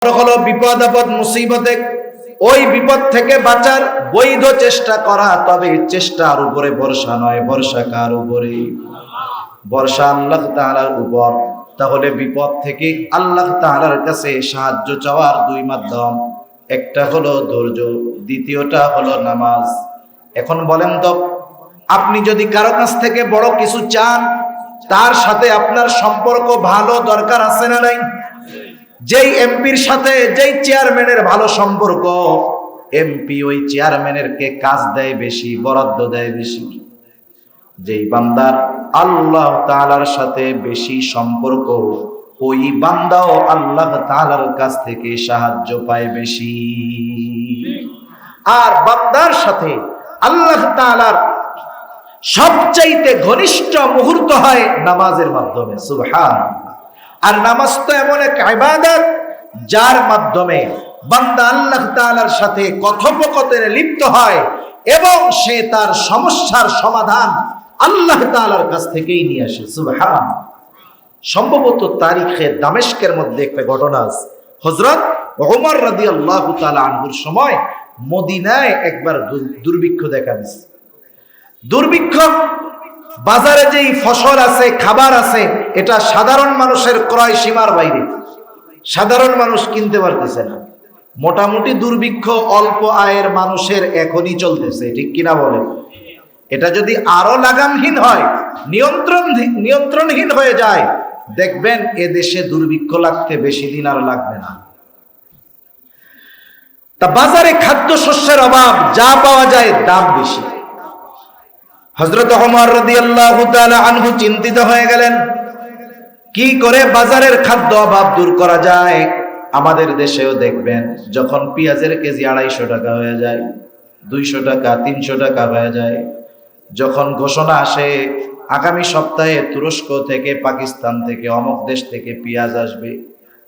হলো বিপদ আপদ মুসিবতে, ওই বিপদ থেকে বাঁচার বৈধ চেষ্টা করা। তবে চেষ্টার উপরে ভরসা নয়, ভরসা কার উপরে? ভরসা আল্লাহ তাআলার উপর। তাহলে বিপদ থেকে আল্লাহ তাআলার কাছে সাহায্য চাওয়ার দুই মাধ্যম, একটা হলো ধৈর্য, দ্বিতীয়টা হলো নামাজ। এখন বলেন তো, আপনি যদি কারো কাছ থেকে বড় কিছু চান, তার সাথে আপনার সম্পর্ক ভালো দরকার আছে না নাই? যেই এমপির সাথে যেই চেয়ারম্যানের ভালো সম্পর্ক, এমপি ওই চেয়ারম্যানের কে কাজ দেয় বেশি, বরাদ্দ দেয় বেশি। যেই বান্দার আল্লাহ তাআলার সাথে বেশি সম্পর্ক, ওই বান্দাও আল্লাহ তাআলার কাছ থেকে সাহায্য পায় বেশি। আর বান্দার সাথে আল্লাহ তাআলার সবচাইতে ঘনিষ্ঠ মুহূর্ত হয় নামাজের মাধ্যমে। সুবহানাল্লাহ। আর নামাজ তো এমন এক ইবাদত, যার মাধ্যমে বান্দা আল্লাহ তাআলার সাথে কথোপকথনে লিপ্ত হয় এবং সে তার সমস্যার সমাধান আল্লাহ তাআলার কাছ থেকেই নিয়ে আসে। সুবহানাল্লাহ। সম্ভবত তারিখে দামেস্কের মধ্যে একটা ঘটনা আছে। হযরত ওমর রাদিয়াল্লাহু তাআলা আনহুর সময় মদিনায় একবার দুর্ভিক্ষ দেখা দিয়েছে। দুর্ভিক্ষ, বাজারে যেই ফসল আছে, খাবার আছে, এটা সাধারণ মানুষের ক্রয় সীমার বাইরে। সাধারণ মানুষ কিনতে পারতেছে না। মোটামুটি দুর্ভিক্ষ অল্প আয়ের মানুষের এখনই চলতেছে, ঠিক কিনা বলেন? এটা যদি আরো লাগামহীন হয়, নিয়ন্ত্রণহীন হয়ে যায়, দেখবেন এদেশে দুর্ভিক্ষ লাগতে বেশি দিন আর লাগবে না। তা বাজারে খাদ্যশস্যের অভাব, যা পাওয়া যায় দাম বেশি। হযরত ওমর রাদিয়াল্লাহু তাআলা আনহু চিন্তিত হয়ে গেলেন, কি করে বাজারের খাদ্য অভাব দূর করা যায়। আমাদের দেশেও দেখবেন, যখন পেঁয়াজের কেজি 250 টাকা হয়ে যায়, 200 টাকা, 300 টাকা হয়ে যায়, যখন ঘোষণা আসে আগামী সপ্তাহে তুরস্ক থেকে, পাকিস্তান থেকে, অমুক দেশ থেকে পেঁয়াজ আসবে,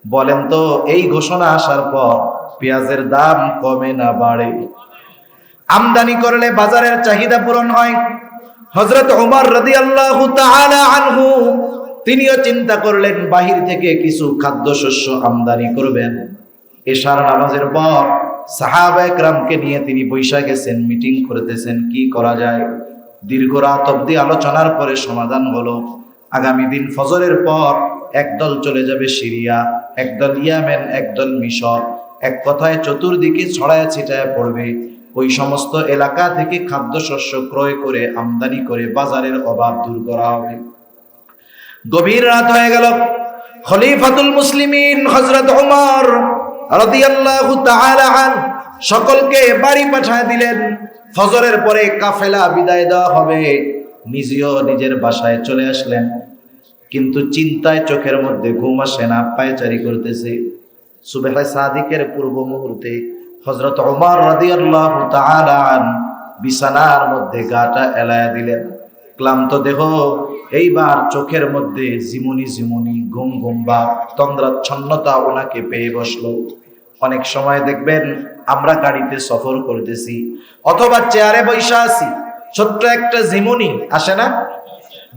বলেন তো এই ঘোষণা আসার পর পেঁয়াজের দাম কমে না বাড়ে? আমদানি করলে বাজারের চাহিদা পূরণ হয়। হযরত ওমর রাদিয়াল্লাহু তাআলা আনহু তিনিও চিন্তা করলেন, বাহির থেকে কিছু খাদ্যশস্য আমদানি করবেন। এশার নামাজের পর সাহাবায়ে কেরামকে নিয়ে তিনি বৈশা গেছেন, মিটিং করতেছেন কি করা যায়। দীর্ঘ রাত অবধি আলোচনার পরে সমাধান হলো, আগামী দিন ফজরের পর একদল চলে যাবে সিরিয়া, একদল ইয়েমেন, একদল মিশর। এক কথায় চতুর্দিকে ছড়ায় ছিটায় পড়বে। ওই সমস্ত এলাকা থেকে খাদ্যশস্য ক্রয় করে আমদানি করে বাজারের অভাব দূর করা হবে। গভীর রাত হয়ে গেল। খলিফাতুল মুসলিমিন হযরত ওমর রাদিয়াল্লাহু তাআলা আন সকলকে বাড়ি পাঠিয়ে দিলেন। ফজরের পরে কাফেলা বিদায় দেওয়া হবে, নিজেও নিজের বাসায় চলে আসলেন। কিন্তু চিন্তায় চোখের মধ্যে ঘুম আসে না, পায়চারি করতেছে। সুবহে সাদিকের পূর্ব মুহূর্তে হযরত ওমর রাদিয়াল্লাহু তাআলা আন বিছানার মধ্যে গাটা এলায়া দিলেন। ক্লান্ত দেহ, এইবার চোখের মধ্যে ঝিমুনি ঝিমুনি, ঘুম ঘুম ভাব, তন্দ্রাচ্ছন্নতা ওনাকে পেয়ে বসলো। অনেক সময় দেখবেন আমরা গাড়িতে সফর করতেছি অথবা চেয়ারে বসে আছি, ছোট্ট একটা ঝিমুনি আসে না?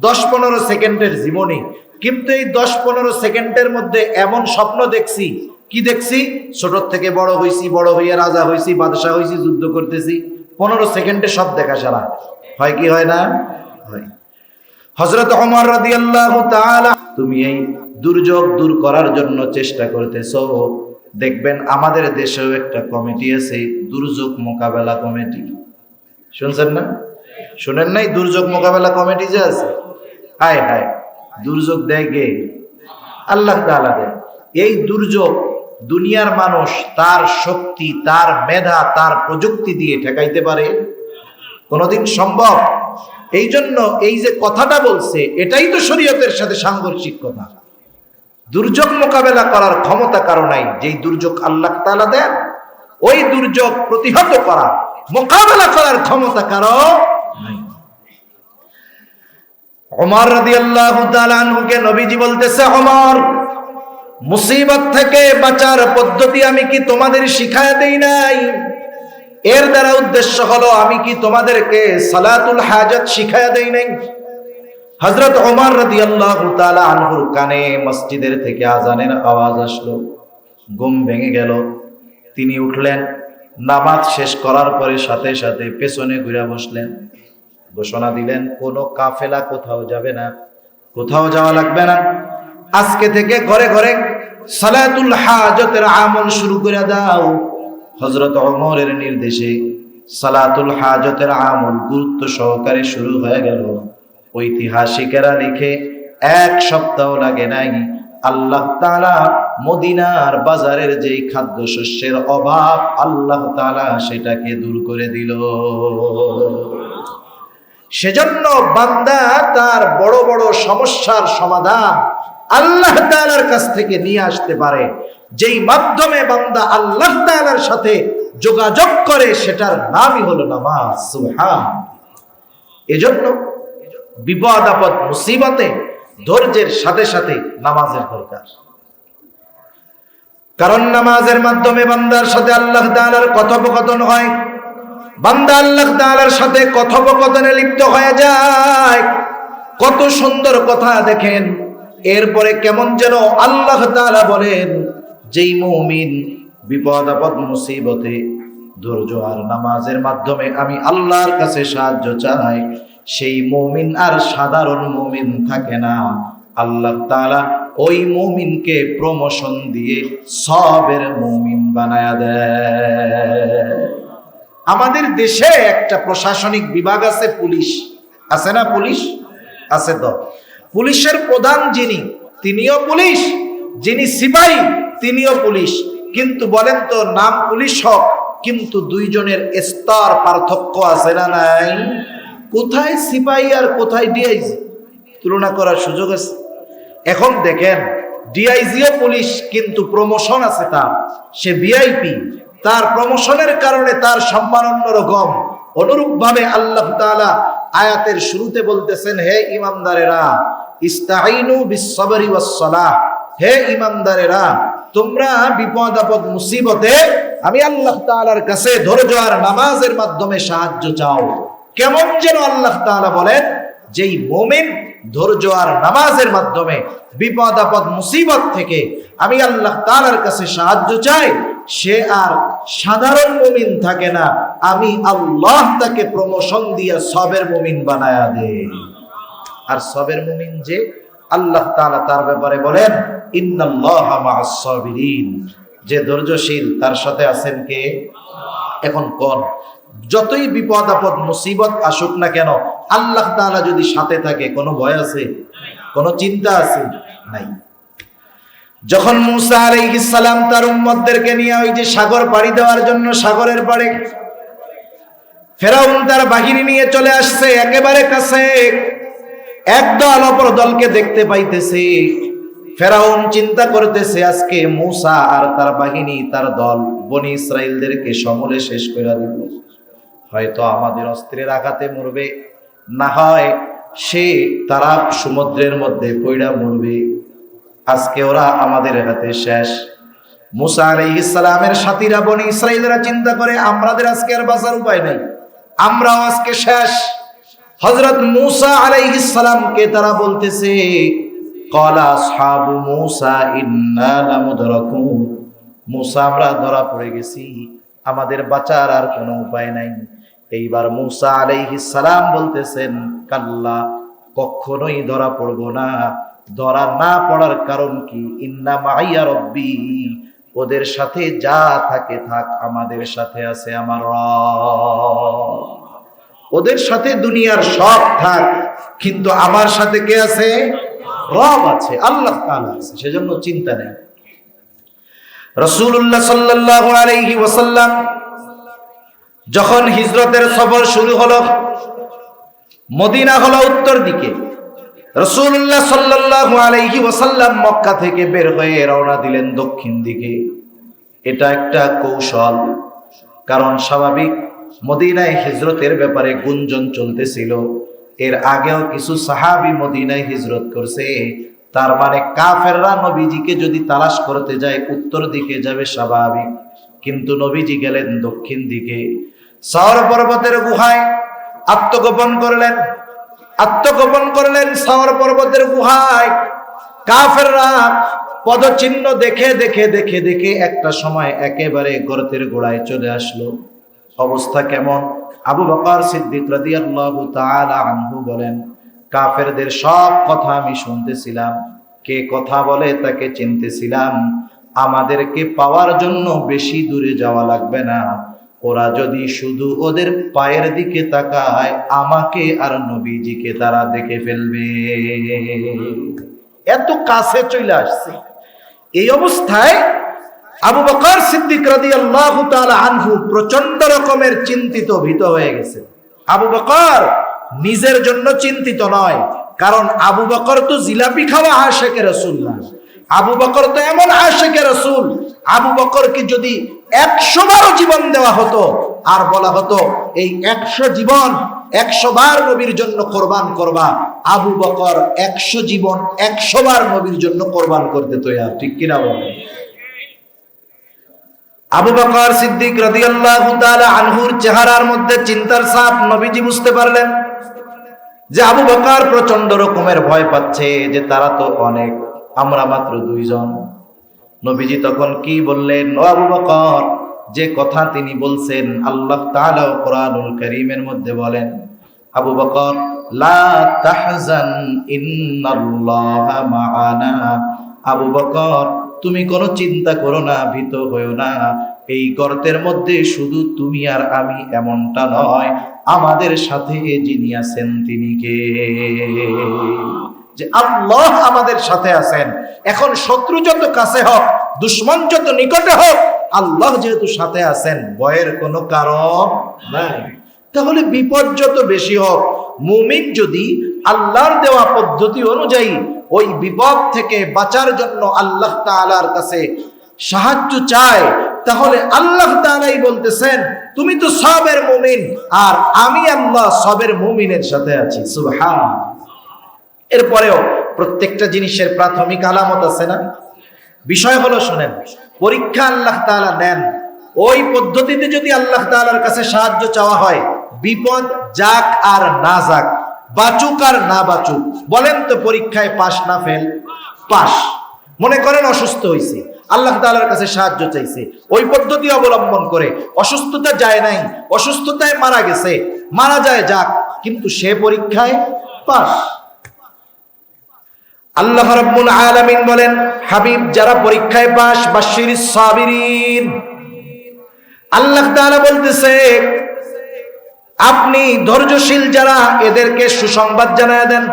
10-15 সেকেন্ডের ঝিমুনি, কিন্তু এই 10-15 সেকেন্ডের মধ্যে এমন স্বপ্ন দেখছি, কি দেখছি? ছোট থেকে বড় হইছি, বড় হইয়া রাজা হইছি, বাদশা হইছি, যুদ্ধ করতেছি। 15 সেকেন্ডে সব দেখা সারা হয় কি হয় না? হয়। হযরত ওমর রাদিয়াল্লাহু তাআলা, তুমি এই দুর্যোগ দূর করার জন্য চেষ্টা করতেছো, দেখবেন আমাদের দেশেও একটা কমিটি আছে, দুর্যোগ মোকাবেলা কমিটি। শুনছেন না? শুনেন নাই? দুর্যোগ মোকাবেলা কমিটি যে আছে, হায় হায়, দুর্যোগ দেয় কে? আল্লাহ তাআলা দেয়। এই দুর্যোগ দুনিয়ার মানুষ তার শক্তি, তার মেধা, তার প্রযুক্তি দিয়ে ঠেকাইতে পারে? কোনদিন সম্ভব? এই জন্য এই যে কথাটা বলছে, এটাই তো শরীয়তের সাথে সাংঘর্ষিক কথা। দুর্যোগ মোকাবেলা করার ক্ষমতা কারো নাই, যেই দুর্যোগ আল্লাহ তাআলা দেন, ওই দুর্যোগ প্রতিহত করা, মোকাবেলা করার ক্ষমতা কারো নাই। ওমর রাদিয়াল্লাহু তাআলা আনহুকে নবীজি বলতেছে, ওমর, মুসিবত থেকে বাঁচার পদ্ধতি আমি কি তোমাদের শিখায়া দেই নাই? এর দ্বারা উদ্দেশ্য হলো, আমি কি তোমাদেরকে সালাতুল হাজাত শিখায়া দেই নাই? হযরত ওমর রাদিয়াল্লাহু তাআলা আনহুর কানে মসজিদের থেকে আযানের আওয়াজ আসলো। ঘুম ভেঙে গেল। তিনি উঠলেন, নামাজ শেষ করার পরে সাথে সাথে পেছনে ঘুরে বসলেন, ঘোষণা দিলেন কোনো কাফেলা কোথাও যাবে না, কোথাও যাওয়া লাগবে না। আজকে থেকে ঘরে ঘরে সালাতুল হাজতের আমল শুরু করে দাও। হযরত ওমরের নির্দেশে সালাতুল হাজতের আমল গুরুত্ব সহকারে শুরু হয়ে গেল। ঐতিহাসিকেরা লিখে 1 সপ্তাহ লাগে নাই, আল্লাহ তাআলা মদিনার বাজারের যেই খাদ্যশস্যের অভাব আল্লাহ তাআলা সেটাকে দূর করে দিল। সেজন্য বান্দা তার বড় বড় সমস্যার সমাধান আল্লাহ তাআলার কাছ থেকে নিয়ে আসতে পারে। যেই মাধ্যমে বান্দা আল্লাহ তাআলার সাথে যোগাযোগ করে সেটার নামই হলো নামাজ। সুবহান। এজন্য বিপদ আপদ মুসিবতে ধৈর্যের সাথে সাথে নামাজের দরকার। কারণ নামাজের মাধ্যমে বান্দার সাথে আল্লাহ তাআলার কথোপকথন হয়, বান্দা আল্লাহ তাআলার সাথে কথোপকথনে লিপ্ত হয়ে যায়। কত সুন্দর কথা দেখেন। এরপরে কেমন যেন আল্লাহ তাআলা বলেন, যেই মুমিন বিপদ আপদ মুসিবতে ধৈর্য আর নামাজের মাধ্যমে আমি আল্লাহর কাছে সাহায্য চাই, সেই মুমিন আর সাধারণ মুমিন থাকে না। আল্লাহ তাআলা ওই মুমিনকে প্রমোশন দিয়ে সবের মুমিন বানায়া দেয়। আমাদের দেশে একটা প্রশাসনিক বিভাগ আছে, পুলিশ আছে না? পুলিশ আছে তো। পুলিশের প্রধান যিনি, তিনিও পুলিশ, যিনি সিপাহী তিনিও পুলিশ। কিন্তু বলেন তো, নাম পুলিশ হোক, কিন্তু দুইজনের স্তর পার্থক্য আছে না নাই? কোথায় সিপাহী আর কোথায় ডিআইজি, তুলনা করার সুযোগ আছে? এখন দেখেন, ডিআইজিও পুলিশ, কিন্তু প্রমোশন আছে তার, সে ভিআইপি, তার প্রমোশনের কারণে তার সম্মান অন্যরকম। অনুরূপ ভাবে আল্লাহ তাআলা আয়াতের শুরুতে বলতেছেন, হে ঈমানদারেরা, ইস্তাঈনু বিস-সাবরি ওয়াস-সালাহ, হে ঈমানদারেরা তোমরা বিপদ আপদ মুসিবতে আমি আল্লাহ তাআলার কাছে ধৈর্য আর নামাজের মাধ্যমে সাহায্য চাও। কেমন যেন আল্লাহ তাআলা বলেন, যেই মুমিন ধৈর্য আর নামাজের মাধ্যমে বিপদ আপদ মুসিবত থেকে আমি আল্লাহ তাআলার কাছে সাহায্য চাই, সে আর সাধারণ মুমিন থাকে না, আমি আল্লাহ তাকে প্রমোশন দিয়ে সবের মুমিন বানায়া দেই। আর সবের মুমিন যে, আল্লাহ তাআলা তার ব্যাপারে বলেন, ইন্নাল্লাহা মা'আস সাবিরিন, যে ধৈর্যশীল তার সাথে আছেন কে? এখন কোন যতই বিপদ আপদ মুসিবত আসুক না কেন, আল্লাহ তাআলা যদি সাথে থাকে, কোনো ভয় আছে? কোনো চিন্তা আছে? নাই। যখন মূসা আলাইহিস সালাম তার উম্মতদেরকে নিয়ে ওই যে সাগর পাড়ি দেওয়ার জন্য সাগরের পাড়ে, ফেরাউন তার বাহিনী নিয়ে চলে আসছে একেবারে কাছে, একদল অপর দলকে দেখতে পাইতেছে। ফেরাউন চিন্তা করতেছে, আজকে মূসা আর তার বাহিনী, তার দল বনি ইসরাইলদেরকে সমূলে শেষ করে দিল। হয়তো আমাদের অস্ত্রের আঘাতে মরবে, না হয় সে তারা সমুদ্রের মধ্যে পইড়া মরবে। আজকে ওরা আমাদের হাতে শেষ। মূসা আলাইহিস সালামের সাথীরা বনি ইসরাইলরা চিন্তা করে, আমাদের আজকে আর বাঁচার উপায় নাই, আমরাও আজকে শেষ। হযরত মূসা আলাইহিস সালামকে তারা বলতেছে, ক্বালা আসহাবু মূসা ইন্না লামুদরাকুন, মূসা আমরা ধরা পড়ে গেছি, আমাদের বাঁচার আর কোনো উপায় নাই। এইবার মূসা আলাইহিস সালাম বলতেছেন, কাল্লা, কখনোই ধরা পড়বো না। ধরা না পড়ার কারণ কি? ইন্না মাইয়া রব্বি, ওদের সাথে যা থাকে থাক, আমাদের সাথে আছে আমার রব। ওদের সাথে দুনিয়ার সব থাক, কিন্তু আমার সাথে কে আছে? রব আছে, আল্লাহ তাআলা আছে। সেজন্য চিন্তা নেই। রাসূলুল্লাহ সাল্লাল্লাহু আলাইহি ওয়াসাল্লাম যখন হিজরতের সফর শুরু হলো, মদিনা হলো উত্তর দিকে, রাসূলুল্লাহ সাল্লাল্লাহু আলাইহি ওয়াসাল্লাম মক্কা থেকে বের হয়ে রওনা দিলেন দক্ষিণ দিকে। এটা একটা কৌশল, কারণ স্বাভাবিক মদিনায় হিজরতের ব্যাপারে গুঞ্জন চলতেছিল। এর আগেও কিছু সাহাবী মদিনায় হিজরত করছে, তার মানে কাফেররা নবীজিকে যদি তালাশ করতে যায় উত্তর দিকে যাবে স্বাভাবিক, কিন্তু নবীজি গেলেন দক্ষিণ দিকে। সাওর পর্বতের গুহায় আত্মগোপন করলেন সাওর পর্বতের গুহায়। কাফেররা পদচিহ্ন দেখে দেখে দেখে দেখে একটা সময় একেবারে গর্তের গোড়ায় চলে আসলো। অবস্থা কেমন? আবু বকর সিদ্দিক রাদিয়াল্লাহু তাআলা আনহু বলেন, কাফেরদের সব কথা আমি শুনতেছিলাম, কে কথা বলে তাকে চিনতেছিলাম। আমাদেরকে পাওয়ার জন্য বেশি দূরে যাওয়া লাগবে না, ওরা যদি শুধু ওদের পায়ের দিকে তাকায় আমাকে আর নবীজিকে তারা দেখে ফেলবে। এত কাছে চলে আসছে। এই অবস্থায় আবু বকর সিদ্দিক রাদিয়াল্লাহু তাআলা আনহু প্রচন্ড রকমের চিন্তিত ভীত হয়ে গেছে। আবু বকর নিজের জন্য চিন্তিত নয়, কারণ আবু বকর তো জিলাপি খাওয়া আশিকে রাসূল না। আবু বকর তো এমন আশিকে রাসূল, আবু বকরকে যদি 100 বারও জীবন দেওয়া হতো আর বলা হতো এই 100 জীবন 100 বার নবীর জন্য কোরবান করবা, আবু বকর 100 জীবন 100 বার নবীর জন্য কোরবান করতে তৈরি। ঠিক কিনা বলেন? আবু বকর সিদ্দিক রাদিয়াল্লাহু তাআলা আনহুর চেহারার মধ্যে চিন্তার ছাপ নবীজি বুঝতে পারলেন যে আবু বকর প্রচন্ড রকমের ভয় পাচ্ছে, যে তারা তো অনেক, আমরা মাত্র 2 জন। নবীজি তখন কি বললেন? ও আবু বকর, যে কথা তিনি বলছেন আল্লাহ তাআলা কোরআনুল কারীমের মধ্যে বলেন, আবু বকর লা তাহজান ইন্নাল্লাহা মাআনা। আবু বকর তুমি কোনো চিন্তা করো না, ভীত হইও না। এই গর্তের মধ্যে শুধু তুমি আর আমি এমনটা নয়, আমাদের সাথে যিনি আছেন তিনি কে? যে আল্লাহ আমাদের সাথে আছেন। এখন শত্রু যত কাছে হোক, দুশমন যত নিকটে হোক, আল্লাহ যেহেতু সাথে আছেন, ভয়ের কোনো কারণ নাই। তাহলে বিপদ যত বেশি হোক, মুমিন যদি আল্লাহর দেওয়া পদ্ধতি অনুযায়ী ওই বিপদ থেকে বাঁচার জন্য আল্লাহ তাআলার কাছে সাহায্য চায়, তাহলে আল্লাহ তাআলাই বলতেছেন তুমি তো সবের মুমিন, আর আমি আল্লাহ সবের মুমিনের সাথে আছি। সুবহান। এরপরেও প্রত্যেকটা জিনিসের প্রাথমিক আলামত আছে না? বিষয় হলো, শুনেন, পরীক্ষা আল্লাহ তাআলা নেন, ওই পদ্ধতিতে যদি আল্লাহ তাআলার কাছে সাহায্য চাওয়া হয়, বিপদ যাক আর না যাক, বাঁচুক আর না বাঁচুক, বলেন তো পরীক্ষায় পাস না ফেল? পাস। মনে করেন অসুস্থ হয়েছে, আল্লাহ তাআলার কাছে সাহায্য চাইছে, ওই পদ্ধতি অবলম্বন করে অসুস্থতা যায় নাই, অসুস্থতায় মারা গেছে, মারা যায় যাক, কিন্তু সে পরীক্ষায় পাস। আল্লাহ রাব্বুল আলামিন বলেন, হাবিব যারা পরীক্ষায় পাস বাশশিরিস সাবিরিন। আল্লাহ তাআলা বলতেছে আপনি ধৈর্যশীল যারা, এদেরকে সুসংবাদ জানায় দেন।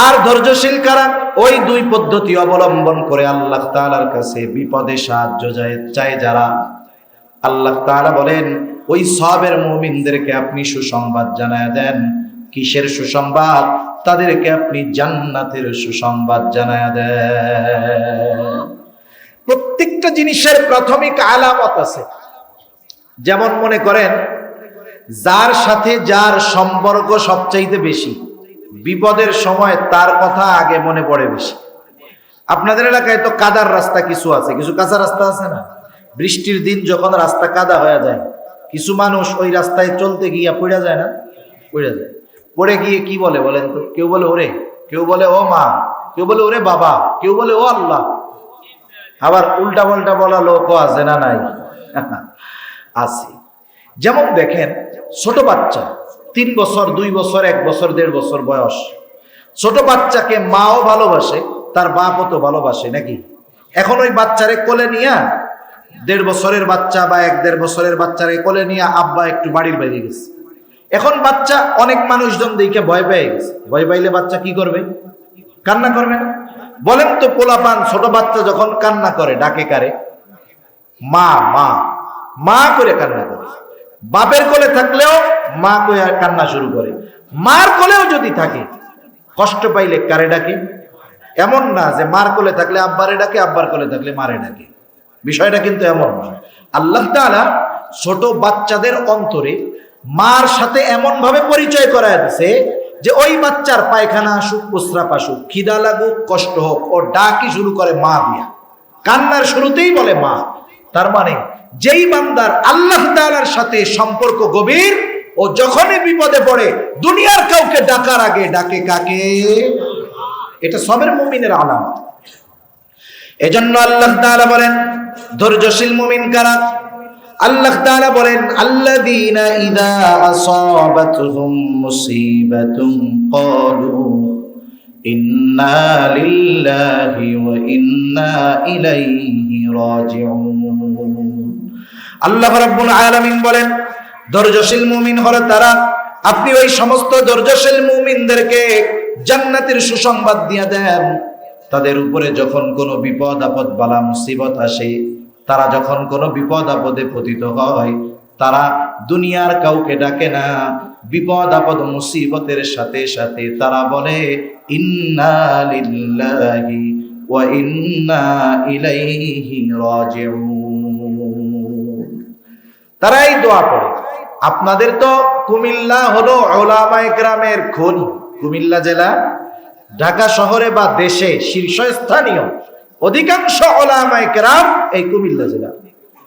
আর ধৈর্যশীল কারা? ওই 2 পদ্ধতি অবলম্বন করে আল্লাহ তাআলার কাছে বিপদে সাহায্য চায় যারা, আল্লাহ তাআলা বলেন ওই সবের মুমিনদেরকে আপনি সুসংবাদ জানায় দেন। কিসের সুসংবাদ? তাদেরকে আপনি জান্নাতের সুসংবাদ জানায় দেন। প্রত্যেকটা জিনিসের প্রাথমিক আলামত আছে। যেমন মনে করেন, যার সাথে যার সম্পর্ক সবচাইতে বেশি, বিপদের সময় তার কথা আগে মনে পড়ে বেশি। আপনাদের এলাকায় তো কাদার রাস্তা কিছু আছে, কিছু কাঁচা রাস্তা আছে না? বৃষ্টির দিন যখন রাস্তা কাদা হয়ে যায়, কিছু মানুষ ওই রাস্তায় চলতে গিয়া পড়ে যায় না? পড়ে যায়। পড়ে গিয়ে কি বলে বলেন তো? কেউ বলে ওরে, কেউ বলে ও মা, কেউ বলে ওরে বাবা, কেউ বলে ও আল্লাহ। আবার উল্টা পাল্টা বলা লোকও আছে না? নাই? আছে। যেমন দেখেন, ছোট বাচ্চা 3 বছর 2 বছর 1 বছর 1.5 বছর বয়স, ছোট বাচ্চাকে মাও ভালোবাসে, তার বাপও তো ভালোবাসে নাকি? এখন ওই বাচ্চারে কোলে নিয়া, 1.5 বছরের বাচ্চা বা 1-1.5 বছরের বাচ্চারে কোলে নিয়ে আব্বা একটু বাড়ির বাইরে গেছে। এখন বাচ্চা অনেক মানুষজন দেখে ভয় পেয়ে গেছে। ভয় পাইলে বাচ্চা কি করবে? কান্না করবে না? বলেন তো, পোলাপান ছোট বাচ্চা যখন কান্না করে ডাকে কারে? মা মা মা করে কান্না করে। বাপের কোলে থাকলেও মা কয়ে কান্না শুরু করে। মার কোলেও যদি থাকে, কষ্ট পাইলে কারে ডাকে? এমন না যে মার কোলে থাকলে আব্বারে ডাকে, আব্বার কোলে থাকলে মারে ডাকে। বিষয়টা কিন্তু এমন না। আল্লাহ তাআলা ছোট বাচ্চাদের অন্তরে মার সাথে এমন ভাবে পরিচয় করায় দিছে যে ওই বাচ্চার পায়খানা আসুক, প্রস্রাব আসুক, খিদা লাগুক, কষ্ট হোক, ও ডাকি শুরু করে মা দিয়া। কান্নার শুরুতেই বলে মা। তার মানে যেই বান্দার আল্লাহ তাআলার সাথে সম্পর্ক গভীর, ও যখনই বিপদে পড়ে দুনিয়ার কাউকে ডাকার আগে ডাকে কাকে? এটা সবের মুমিনের আলামত। এজন্য আল্লাহ তাআলা বলেন ধৈর্যশীল মুমিন কারা? আল্লাহ তাআলা বলেন আল্লাযীনা ইযা আসাবাতুহুম মুসিবাতুন ক্বালু ইন্না লিল্লাহি ওয়া ইন্না ইলাইহি রাজিউন। আল্লাহ রাব্বুল আলামিন বলেন ধৈর্যশীল মুমিন হলো তারা, আপনি ওই সমস্ত ধৈর্যশীল মুমিনদেরকে জান্নাতের সুসংবাদ দিয়ে দেন। তাদের উপরে যখন কোনো বিপদ আপদ বালা মুসিবত আসে, তারা যখন কোনো বিপদ আপদে পতিত হয়, তারা দুনিয়ার কাউকে ডাকে না, বিপদ আপদ মুসিবতের সাথে সাথে তারা বলে ইন্না লিল্লাহি ওয়া ইন্না ইলাইহি রাজিউন। তারাই দোয়া পড়ে। আপনাদের তো কুমিল্লা হলো উলামায়ে কেরামের খনি। কুমিল্লা জেলা ঢাকা শহরে বা দেশে শীর্ষস্থানীয় অধিকাংশ উলামায়ে কেরাম এই কুমিল্লা জেলা।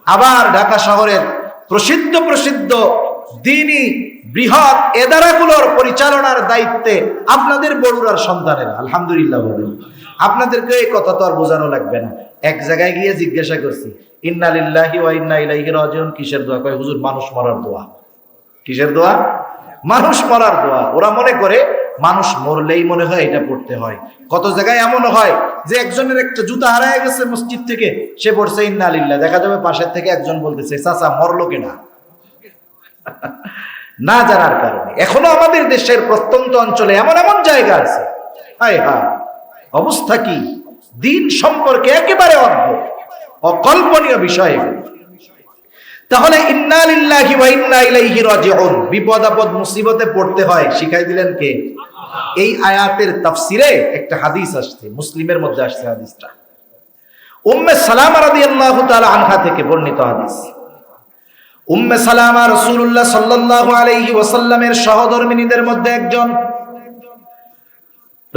আবার ঢাকা শহরের প্রসিদ্ধ প্রসিদ্ধ দ্বীনি বৃহৎ এদারাগুলোর পরিচালনার দায়িত্বে আপনাদের বড়ুরার সন্তানেরা। আলহামদুলিল্লাহ বলেন। আপনাদেরকে এই কথা তো আর বোঝানো লাগবে না। এক জায়গায় গিয়ে জিজ্ঞাসা করছি ইন্না লিল্লাহি ওয়া ইন্না ইলাইহি রাজিউন কিসের দোয়া? কয় হুজুর মানুষ মরার দোয়া। কিসের দোয়া? মানুষ মরার দোয়া। ওরা মনে করে মানুষ মরলেই মনে হয় এটা পড়তে হয়। কত জায়গায় এমন হয় যে একজনের একটা জুতা হারায় গেছে মসজিদ থেকে, সে পড়ছে ইন্না লিল্লাহ, দেখা যাবে পাশের থেকে একজন বলতেছে চাচা মরলো কেনা, না জানার কারণে। এখনো আমাদের দেশের প্রত্যন্ত অঞ্চলে এমন এমন জায়গা আছে, হায় হায় অবস্থা কি! দিন সম্পর্কে একেবারে অদ্ভুত অকল্পনীয় বিষয়। তাহলে ইন্না লিল্লাহি ওয়া ইন্না ইলাইহি রাজিউন, বিপদ আপদ মুসিবতে পড়তে হয় শিখাই দিলেন কে? এই আয়াতের তাফসিরে একটা হাদিস আসছে, মুসলিমের মধ্যে আসছে হাদিসটা। উম্মে সালামা রাদিয়াল্লাহু তাআলা আনহা থেকে বর্ণিত হাদিস। উম্মে সালামা রাসূলুল্লাহ সাল্লাল্লাহু আলাইহি ওয়াসাল্লামের সহধর্মিণীদের মধ্যে একজন।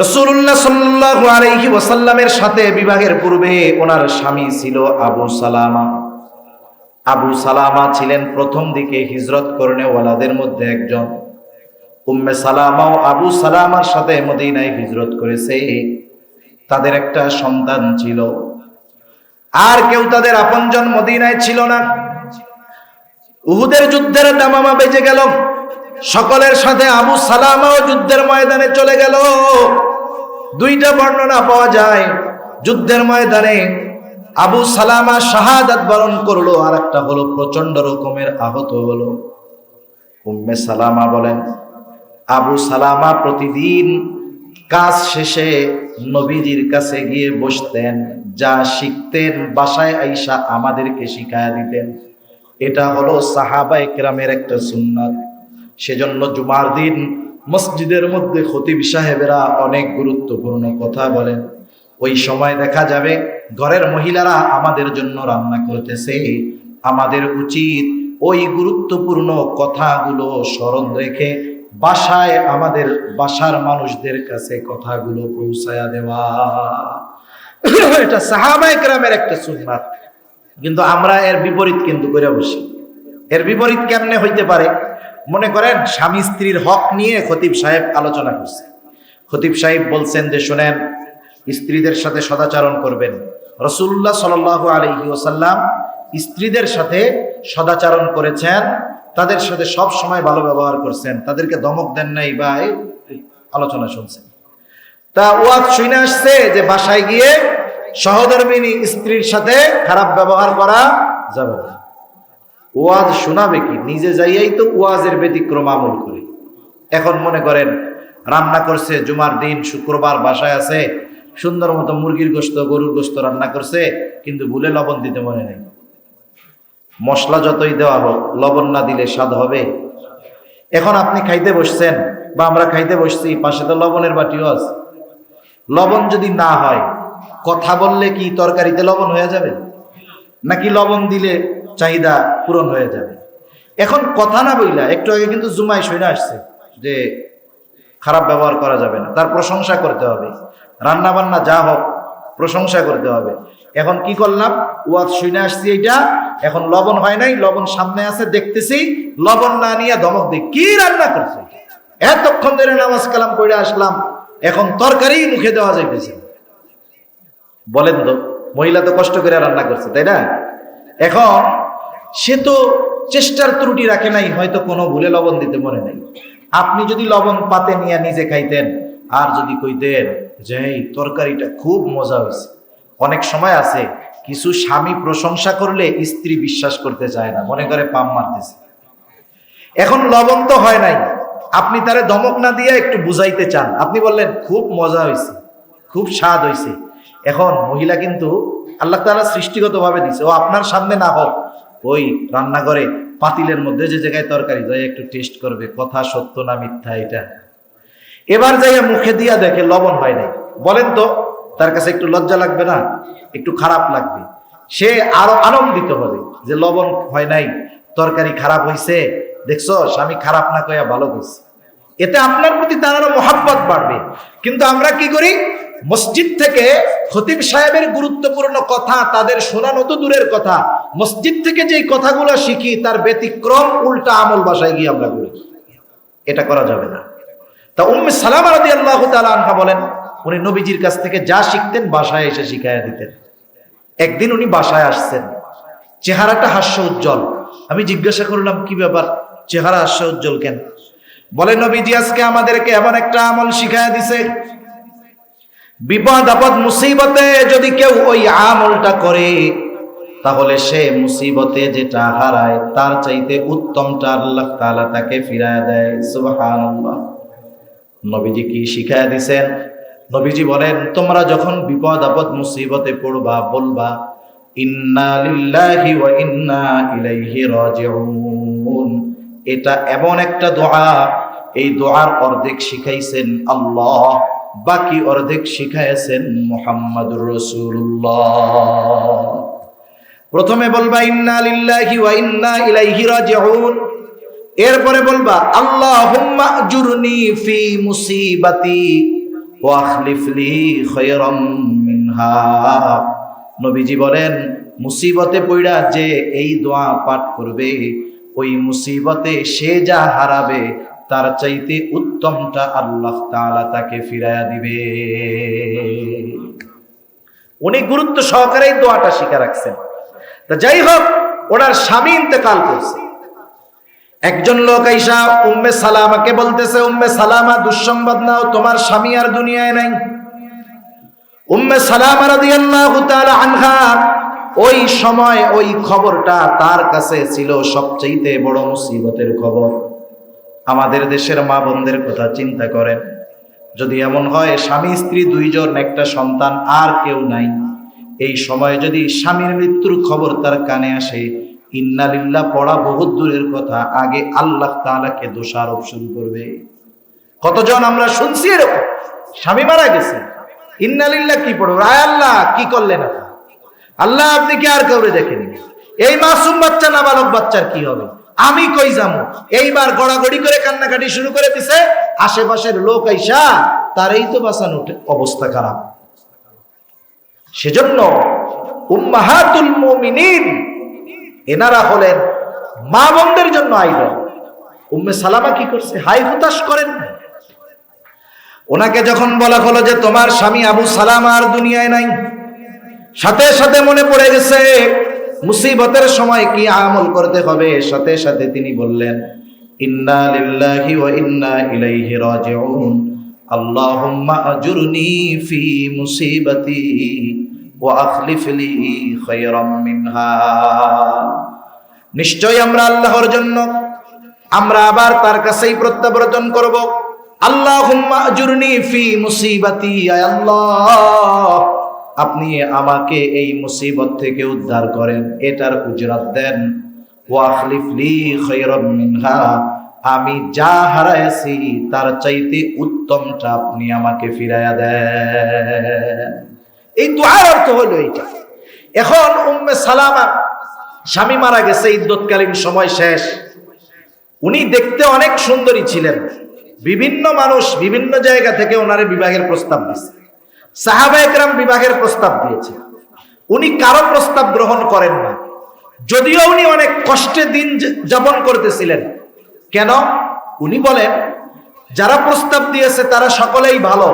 রাসূলুল্লাহ সাল্লাল্লাহু আলাইহি ওয়াসাল্লামের সাথে বিবাহের পূর্বে ওনার স্বামী ছিল আবু সালামা। আবু সালামা ছিলেন প্রথম দিকে হিজরত করনেওয়ালাদের মধ্যে একজন। উম্মে সালামাও আবু সালামার সাথে মদিনায় হিজরত করেছে। তাদের একটা সন্তান ছিল। আর কেউ তাদের আপনজন মদিনায় ছিল না। উহুদের যুদ্ধের দামামা বেজে গেল। সকলের সাথে আবু সালামাও যুদ্ধের ময়দানে চলে গেল। দুইটা বর্ণনা পাওয়া যায়। যুদ্ধের ময়দানে আবু সালামা শাহাদাত বরণ করলো, আর একটা হলো প্রচন্ড রকমের আহত হলো। উম্মে সালামা বলেন আবু সালামা প্রতিদিন কাজ শেষে নবীজির কাছে গিয়ে বসতেন, যা শিখতেন বাসায় আইসা আমাদেরকে শিখায়া দিতেন। এটা হলো সাহাবায়ে কেরামের একটা সুন্নাত। সেজন্য জুমার দিন মসজিদের মধ্যে খতিব সাহেবেরা অনেক গুরুত্বপূর্ণ কথা বলেন। ওই সময় দেখা যাবে ঘরের মহিলারা আমাদের জন্য রান্না করতেছে। আমাদের উচিত ওই গুরুত্বপূর্ণ কথাগুলো স্মরণ রেখে বাসায় আমাদের বাসার মানুষদের কাছে কথাগুলো পৌঁছায়া দেওয়া। এটা সাহাবায়ে কেরামের একটা সুন্নাত। কিন্তু আমরা এর বিপরীত কিন্তু করে বসি। এর বিপরীত কেমনে হইতে পারে? মনে করেন স্বামী স্ত্রীর হক নিয়ে খতিব সাহেব আলোচনা করছে। খতিব সাহেব বলছেন যে শুনেন, স্ত্রীদের সাথে সদাচরণ করবেন। রাসূলুল্লাহ সাল্লাল্লাহু আলাইহি ওয়াসাল্লাম স্ত্রীদের সাথে সদাচরণ করেছেন, তাদের সাথে সব সময় ভালো ব্যবহার করছেন, তাদেরকে ধমক দেন নাই, বা আলোচনা শুনছেন। তা ওয়াজ শুনে আসছে যে বাসায় গিয়ে সহধর্মিণী স্ত্রীর সাথে খারাপ ব্যবহার করা যাবে না। ওয়াজ শোনাবে কি? নিজে যাইয়াই তো ওয়াজের ব্যতিক্রম আমল করে। এখন মনে করেন রান্না করছে জুমার দিন, শুক্রবার বাসায় আছে, সুন্দর মতো মুরগির গোশত গরুর গোশত রান্না করছে, কিন্তু ভুলে লবণ দিতে মনে নেই। মশলা যতই দেওয়া হোক লবণ না দিলে স্বাদ হবে? এখন আপনি খাইতে বসছেন বা আমরা খাইতে বসছি, পাশে তো লবণের বাটিও আছে। লবণ যদি না হয়, কথা বললে কি তরকারিতে লবণ হয়ে যাবে? নাকি লবণ দিলে চাহিদা পূরণ হয়ে যাবে? এখন কথা না বইলা, একটু আগে কিন্তু জুমায় শুনে আসছে যে খারাপ ব্যবহার করা যাবে না, তার প্রশংসা করতে হবে। রান্না বান্না যা হোক প্রশংসা করতে হবে। এখন কি করলাম? ওয়াজ শুনে আসছি এইটা, এখন লবণ হয় নাই, লবণ সামনে আছে দেখতেছি, লবণ না নিয়ে ধমক দিই, কি রান্না করছে? এতক্ষণ ধরে নামাজ কালাম করে আসলাম, এখন তরকারি মুখে দেওয়া যাইতেছে। বলেন তো মহিলা তো কষ্ট করে রান্না করছে, তাই না? এখন সে তো চেষ্টার ত্রুটি রাখে নাই, হয়তো কোনো ভুলে লবণ দিতে মনে নাই। আপনি যদি লবণ পাতে নিয়ে নিজে খাইতেন আর যদি কইতেন যে এই তরকারিটা খুব মজা হয়েছে। অনেক সময় আছে কিছু স্বামী প্রশংসা করলে স্ত্রী বিশ্বাস করতে চায় না, মনে করে পাম মারতেছে। এখন লবণ তো হয় নাই, আপনি তারে ধমক না দিয়ে একটু বুঝাইতে চান, আপনি বললেন খুব মজা হয়েছে, খুব স্বাদ হয়েছে। এখন মহিলা কিন্তু আল্লাহ তাআলা সৃষ্টিগতভাবে দিছে, ও আপনার সামনে না হোক ওই রান্নাঘরে পাতিলের মধ্যে যে জায়গায় তরকারি যাই একটু টেস্ট করবে, কথা সত্য না মিথ্যা এটা। এবার যাইয়া মুখে দিয়া দেখে লবণ হয় নাই, বলেন তো তার কাছে একটু লজ্জা লাগবে না? একটু খারাপ লাগবে। সে আরো আনন্দিত হবে যে লবণ হয় নাই, তরকারি খারাপ হয়েছে, দেখছো স্বামী খারাপ না কইয়া ভালো কইছে। এতে আপনার প্রতি তার আরো মহাব্বত বাড়বে। কিন্তু আমরা কি করি, মসজিদ থেকে খতিব সাহেবের গুরুত্বপূর্ণ কথা তাদের শোনানো তো দূরের কথা, মসজিদ থেকে যে কথাগুলো শিখি তার ব্যতিক্রম উল্টা আমল বাসায় গিয়ে আমরা করি। এটা করা যাবে না। তা উম্মে সালামা রাদিয়াল্লাহু তাআলা আনহা বলেন, উনি নবীজির কাছ থেকে যা শিখতেন বাসায় এসে শিখাইয়া দিতেন। একদিন উনি বাসায় আসছেন, চেহারাটা হাস্য উজ্জ্বল। আমি জিজ্ঞাসা করলাম কি ব্যাপার, চেহারা হাস্য উজ্জ্বল কেন? বলে নবীজি আজকে আমাদেরকে এমন একটা আমল শিখাইয়া দিছে, বিপদ আপদ মুসিবতে যদি কেউ ওই আমলটা করে তাহলে সে মুসিবতে যেটা হারায় তার চাইতে উত্তমটা আল্লাহ তাআলা তাকে ফিরায় দেয়। সুবহানাল্লাহ। নবীজি কি শিখাইয়া দিছেন? নবীজি বলেন, তোমরা যখন বিপদ আপদ মুসিবতে পড়বা বলবা ইন্না লিল্লাহি ওয়া ইন্না ইলাইহি রাজিউন। এটা এমন একটা দোয়া, এই দোয়ার অর্ধেক শিখাইছেন আল্লাহ, বাকি অর্ধেক শিখাইছেন মুহাম্মাদুর রাসূলুল্লাহ। প্রথমে বলবা ইন্না লিল্লাহি ওয়া ইন্না ইলাইহি রাজিউন, এরপরে বলবা আল্লাহুম্মা আজুরনি ফি মুসিবাতি ওয়া আখলিফ লি খায়রাম মিনহা। নবীজি বলেন, মুসিবতে পড়া যে এই দোয়া পাঠ করবে ওই মুসিবতে সে যা হারাবে তার চাইতে উত্তমটা আল্লাহ তাআলা তাকে ফিরায়া দিবে। উনি গুরুত্ব সহকারে এই দোয়াটা শিখে রাখছেন। তা যাই হোক, ওনার স্বামী ইন্তেকাল করছে। একজন লোক আইসা উম্মে সালামাকে বলতেছে, উম্মে সালামা দুঃসংবাদ নাও, তোমার স্বামী আর দুনিয়ায় নাই। উম্মে সালামা রাদিয়াল্লাহু তাআলা আনহা ওই সময় ওই খবরটা তার কাছে ছিল সবচেয়ে বড় মুসিবতের খবর। আমাদের দেশের মা বোনদের কথা চিন্তা করেন, যদি এমন হয় স্বামী স্ত্রী দুইজন, একটা সন্তান, আর কেউ নাই, এই সময় যদি স্বামীর মৃত্যুর খবর তার কানে আসে, ইন্না লিল্লাহ পড়া বহুত দূরের কথা, আগে আল্লাহ তাআলাকে দোষারোপ শুরু করবে। কতজন আমরা শুনছি এরকম, স্বামী মারা গেছে, ইন্না লিল্লাহ কি পড়ব, আয় আল্লাহ কি করলেন আপনি, আল্লাহ আপনি কি আর কাউরে দেখেনি, এই মাসুম বাচ্চা নাবালক বাচ্চার কি হবে, আমি কই যাবো, এইবার গড়াগড়ি করে কান্নাকাটি শুরু করে দিছে। আশেপাশের লোক আইসা তারই তো বাঁচানো অবস্থা খারাপ। সেজন্য উম্মাহাতুল মুমিনিন এনারা হলেন মা বোনদের জন্য আইডল। উম্মে সালামা কি করছে, হাই হুতাশ করেন। ওনাকে যখন বলা হলো যে তোমার স্বামী আবু সালামা আর দুনিয়ায় নাই, সাথে সাথে মনে পড়ে গেছে মুসিবতের সময় কি আমল করতে হবে। সাথে সাথে তিনি বললেন ইন্না লিল্লাহি ওয়া ইন্না ইলাইহি রাজিউন, আল্লাহুম্মা আজুরনি ফি মুসিবাতি ওয়া আখলিফ লি খায়রাম মিনহা। নিশ্চয় আমরা আল্লাহর জন্য আমরা আবার তার কাছেই প্রত্যাবর্তন করব। আল্লাহুম্মা আজুরনি ফি মুসিবাতি, আয় আল্লাহ আপনি আমাকে এই মুসিবত থেকে উদ্ধার করেন, এটার উজরাত দেন। ওয়া আখলিফ লি খায়রাম মিনহা, আমি যা হারাইছি তার চাইতে উত্তমটা আপনি আমাকে ফিরাইয়া দেন। এই দুআর অর্থ হলো এইটা। এখন উম্মে সালামা স্বামী মারা গেছে, ইদ্যতকালীন সময় শেষ। উনি দেখতে অনেক সুন্দরী ছিলেন, বিভিন্ন মানুষ বিভিন্ন জায়গা থেকে ওনারে বিবাহের প্রস্তাব দিয়েছে, সাহাবায়ে কেরাম বিবাহের প্রস্তাব দিয়েছে, উনি কারো প্রস্তাব গ্রহণ করেন না। যদিও উনি অনেক কষ্টে দিন যাপন করতেছিলেন। কেন? উনি বলেন যারা প্রস্তাব দিয়েছে তারা সকলেই ভালো,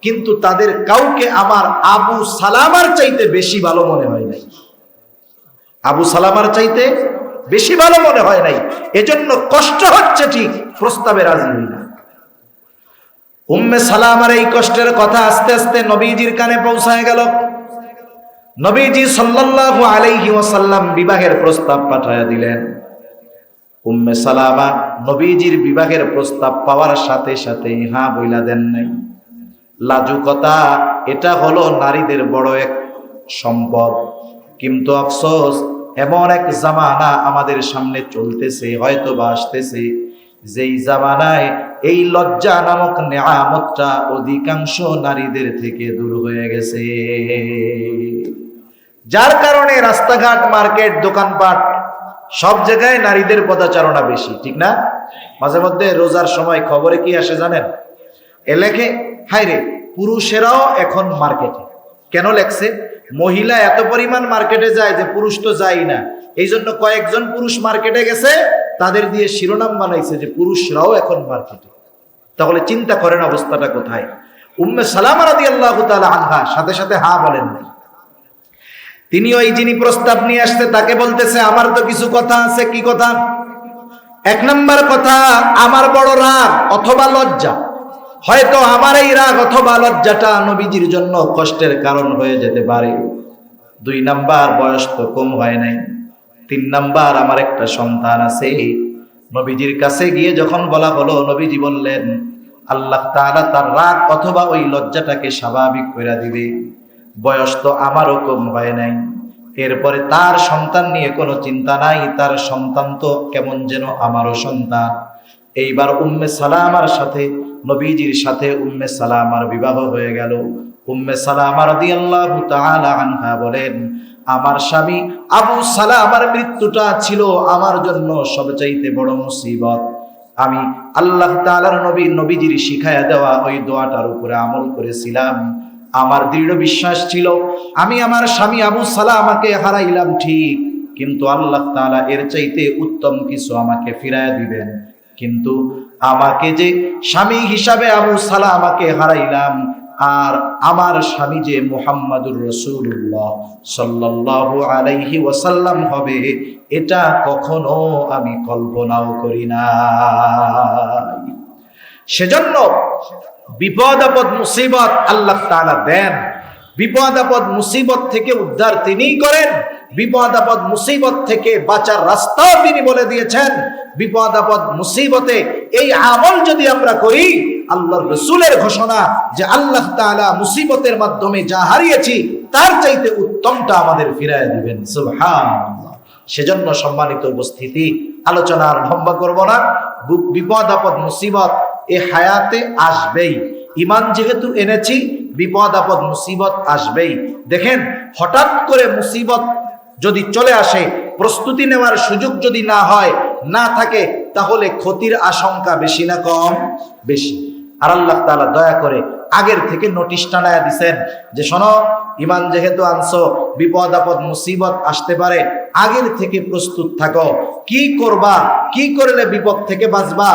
কিন্তু তাদের কাউকে আমার আবু সালামার চাইতে বেশি ভালো মনে হয় নাই। আবু সালামার চাইতে বেশি ভালো মনে হয় নাই, এজন্য কষ্ট হচ্ছে ঠিক, প্রস্তাবে রাজি হই না। উম্মে সালামার এই কষ্টের কথা আস্তে আস্তে নবীজির কানে পৌঁছায় গেল। নবীজি সাল্লাল্লাহু আলাইহি ওয়াসাল্লাম বিবাহের প্রস্তাব পাঠায়া দিলেন। উম্মে সালামা নবীজির বিবাহের প্রস্তাব পাওয়ার সাথে সাথে হ্যাঁ বইলা দেন নাই। লাজুকতা, এটা হলো নারীদের বড় এক সম্পদ। কিন্তু আফসোস, এমন এক জামানা আমাদের সামনে চলতেছে, হয়তো বা আসতেছে, যেই জামানায় এই লজ্জা নামক নেয়ামতটা অধিকাংশ নারীদের থেকে দূর হয়ে গেছে। যার কারণে রাস্তাঘাট, মার্কেট, দোকানপাট সব জায়গায় নারীদের পদাচারণা বেশি, ঠিক না? মাঝে মধ্যে রোজার সময় খবরে কি আসে জানেন? লেখে, হায় রে, পুরুষেরাও এখন মার্কেটে। কেন লেখছে? মহিলা এত পরিমাণ মার্কেটে যায় যে পুরুষ তো যায় না, এই জন্য কয়েকজন পুরুষ মার্কেটে গেছে, তাদের দিয়ে শিরোনাম বানাইছে যে পুরুষরাও এখন মার্কেটে। তাহলে চিন্তা করেন অবস্থাটা কোথায়। উম্মে সালামা রাদিয়াল্লাহু তাআলা আনহা সাথে সাথে হ্যাঁ বলেন নাই। তিনি ওই যিনি প্রস্তাব নিয়ে আসছে তাকে বলতেছে, আমার তো কিছু কথা আছে। কি কথা? এক নাম্বার কথা, আমার বড় রাগ অথবা লজ্জা। হয়তো আমার এই রাগ অথবা লজ্জাটা নবীজির জন্য কষ্টের কারণ হয়ে যেতে পারে। 2 নাম্বার, বয়স তো কম হয় নাই। 3 নাম্বার, আমার একটা সন্তান আছে। নবীজির কাছে গিয়ে যখন বলা হলো, নবীজি বললেন, আল্লাহ তাআলা তার রাগ অথবা ওই লজ্জাটাকে স্বাভাবিক করে দিবে। বয়স তো আমারও কম হয় নাই, এরপরে তার সন্তান নিয়ে কোনো চিন্তা নাই, তার সন্তান তো কেমন যেন আমারও সন্তান। এইবার উম্মে সালামার সাথে, নবীজির সাথে উম্মে সালামার বিবাহ হয়ে গেল। উম্মে সালামা রাদিয়াল্লাহু তাআলা আনহা বলেন, আমার স্বামী আবু সালামার মৃত্যুটা ছিল আমার জন্য সবচাইতে বড় মুসিবত। আমি আল্লাহ তাআলার নবীজির শিখায়া দেওয়া ওই দোয়াটার উপরে আমল করেছিলাম। আমার দৃঢ় বিশ্বাস ছিল, আমি আমার স্বামী আবু সালামাকে হারাইলাম ঠিক, কিন্তু আল্লাহ তাআলা এর চাইতে উত্তম কিছু আমাকে ফিরায় দিবেন। কিন্তু আমাকে যে স্বামী হিসাবে আবু সালামাকে হারাইলাম, আর আমার স্বামী যে মুহাম্মাদুর রাসূলুল্লাহ সাল্লাল্লাহু আলাইহি ওয়াসাল্লাম হবে, এটা কখনো আমি কল্পনাও করি না। সেজন্য বিপদ আপদ মুসিবত আল্লাহ তাআলা দেন। বিপদ আপদ মুসিবত থেকে উদ্ধার তিনিই করেন। বিপদ আপদ মুসিবত থেকে বাঁচার রাস্তাও তিনি বলে দিয়েছেন। বিপদ আপদ মুসিবতে এই আমল যদি আমরা করি, আল্লাহর রাসূলের ঘোষণা যে আল্লাহ তাআলা মুসিবতের মাধ্যমে যা হারিয়েছি তার চাইতে উত্তমটা আমাদের ফিরায় দিবেন। সুবহানাল্লাহ। সেজন্য সম্মানিত উপস্থিতি, আলোচনা আর লম্বা করব না। বিপদ আপদ মুসিবত এ হায়াতে আসবেই। ঈমান যেহেতু এনেছি, বিপদ আপদ মুসিবত আসবেই। দেখেন, হঠাৎ করে মুসিবত যদি চলে আসে, প্রস্তুতি নেওয়ার সুযোগ যদি না থাকে, তাহলে ক্ষতির আশঙ্কা বেশি না কম? বেশি। আর আল্লাহ তাআলা দয়া করে আগের থেকে নোটিশ টানায়া দিবেন যে শোনো, ঈমান যেহেতু আনছো, বিপদ আপদ মুসিবত আসতে পারে, আগের থেকে প্রস্তুত থাকো। কি করবা, কি করলে বিপদ থেকে বাঁচবা,